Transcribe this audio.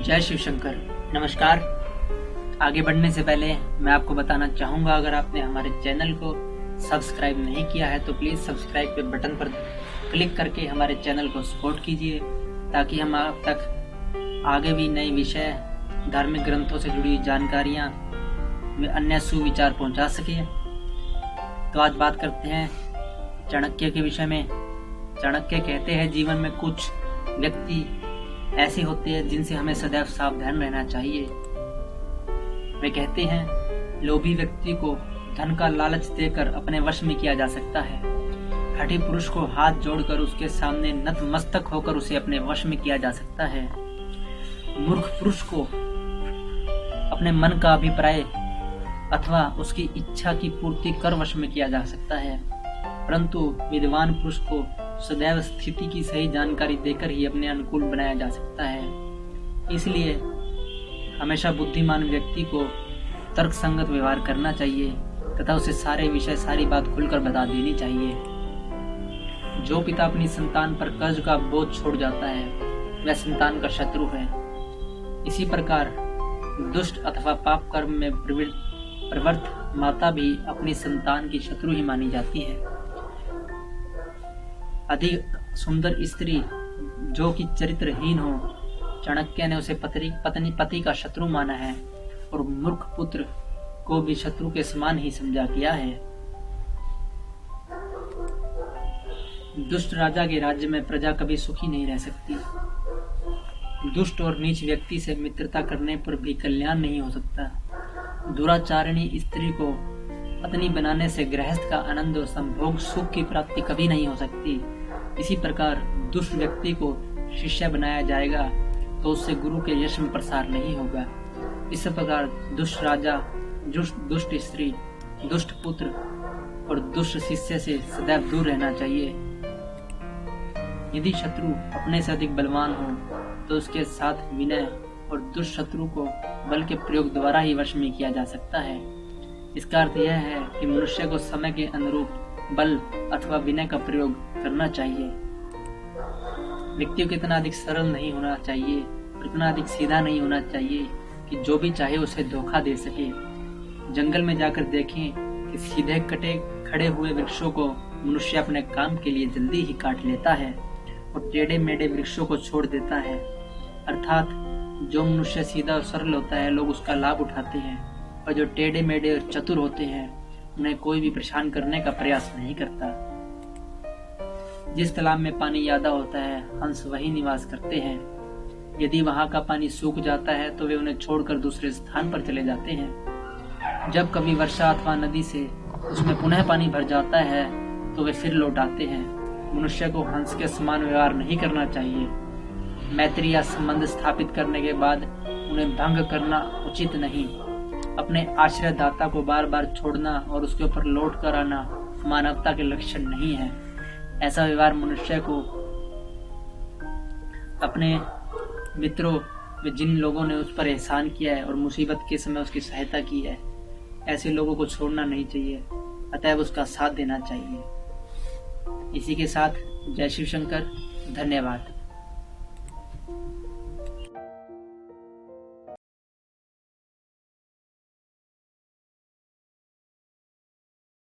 जय शिव शंकर। नमस्कार। आगे बढ़ने से पहले मैं आपको बताना चाहूँगा, अगर आपने हमारे चैनल को सब्सक्राइब नहीं किया है तो प्लीज़ सब्सक्राइब के बटन पर क्लिक करके हमारे चैनल को सपोर्ट कीजिए, ताकि हम आप तक आगे भी नए विषय, धार्मिक ग्रंथों से जुड़ी जानकारियाँ व अन्य सुविचार पहुँचा सकें। तो आज बात करते हैं चाणक्य के विषय में। चाणक्य कहते हैं, जीवन में कुछ व्यक्ति ऐसे होते हैं जिनसे हमें सदैव सावधान रहना चाहिए। वे कहते हैं, लोभी व्यक्ति को धन का लालच देकर अपने वश में किया जा सकता है। हठी पुरुष को हाथ जोड़कर उसके सामने नतमस्तक होकर उसे अपने वश में किया जा सकता है। मूर्ख पुरुष को अपने मन का अभिप्राय अथवा उसकी इच्छा की पूर्ति कर वश में किया जा सकता है, परंतु विद्वान पुरुष को सदैव स्थिति की सही जानकारी देकर ही अपने अनुकूल बनाया जा सकता है। इसलिए हमेशा बुद्धिमान व्यक्ति को तर्क संगत व्यवहार करना चाहिए तथा उसे सारे विषय, सारी बात खुलकर बता देनी चाहिए। जो पिता अपनी संतान पर कर्ज का बोझ छोड़ जाता है वह संतान का शत्रु है। इसी प्रकार दुष्ट अथवा पाप कर्म में प्रवृत्त माता भी अपनी संतान की शत्रु ही मानी जाती है। अधिक सुंदर स्त्री जो कि चरित्रहीन हो, चाणक्य ने उसे पति का शत्रु माना है और मूर्ख पुत्र को भी शत्रु के समान ही समझा किया है। दुष्ट राजा के राज्य में प्रजा कभी सुखी नहीं रह सकती। दुष्ट और नीच व्यक्ति से मित्रता करने पर भी कल्याण नहीं हो सकता। दुराचारिणी स्त्री को पत्नी बनाने से गृहस्थ का आनंद और संभोग सुख की प्राप्ति कभी नहीं हो सकती। इसी प्रकार दुष्ट व्यक्ति को शिष्य बनाया जाएगा तो उससे गुरु के यश में प्रसार नहीं होगा। इस प्रकार दुष्ट राजा, दुष्ट स्त्री, दुष्ट पुत्र और दुष्ट शिष्य से सदैव दूर रहना चाहिए। यदि शत्रु अपने से अधिक बलवान हो तो उसके साथ विनय और दुष्ट शत्रु को बल के प्रयोग द्वारा ही वश में किया जा सकता है। इसका अर्थ यह है कि मनुष्य को समय के अनुरूप बल अथवा विनय का प्रयोग करना चाहिए। व्यक्ति को इतना अधिक सरल नहीं होना चाहिए और इतना अधिक सीधा नहीं होना चाहिए कि जो भी चाहे उसे धोखा दे सके। जंगल में जाकर देखें कि सीधे कटे खड़े हुए वृक्षों को मनुष्य अपने काम के लिए जल्दी ही काट लेता है और टेढ़े मेढ़े वृक्षों को छोड़ देता है। अर्थात जो मनुष्य सीधा और सरल होता है लोग उसका लाभ उठाते हैं, और जो टेढ़े मेढ़े और चतुर होते हैं उन्हें कोई भी परेशान करने का प्रयास नहीं करता। जिस तालाब में पानी ज्यादा होता है हंस वही निवास करते हैं। यदि वहां का पानी सूख जाता है तो वे उन्हें छोड़कर दूसरे स्थान पर चले जाते हैं। जब कभी वर्षा अथवा नदी से उसमें पुनः पानी भर जाता है तो वे फिर लौट आते हैं। मनुष्य को हंस के समान व्यवहार नहीं करना चाहिए। मैत्री या संबंध स्थापित करने के बाद उन्हें भंग करना उचित नहीं। अपने आश्रयदाता को बार बार छोड़ना और उसके ऊपर लौट कर आना मानवता के लक्षण नहीं है। ऐसा व्यवहार मनुष्य को अपने मित्रों में जिन लोगों ने उस पर एहसान किया है और मुसीबत के समय उसकी सहायता की है, ऐसे लोगों को छोड़ना नहीं चाहिए, अतएव उसका साथ देना चाहिए। इसी के साथ जय शिव शंकर। धन्यवाद।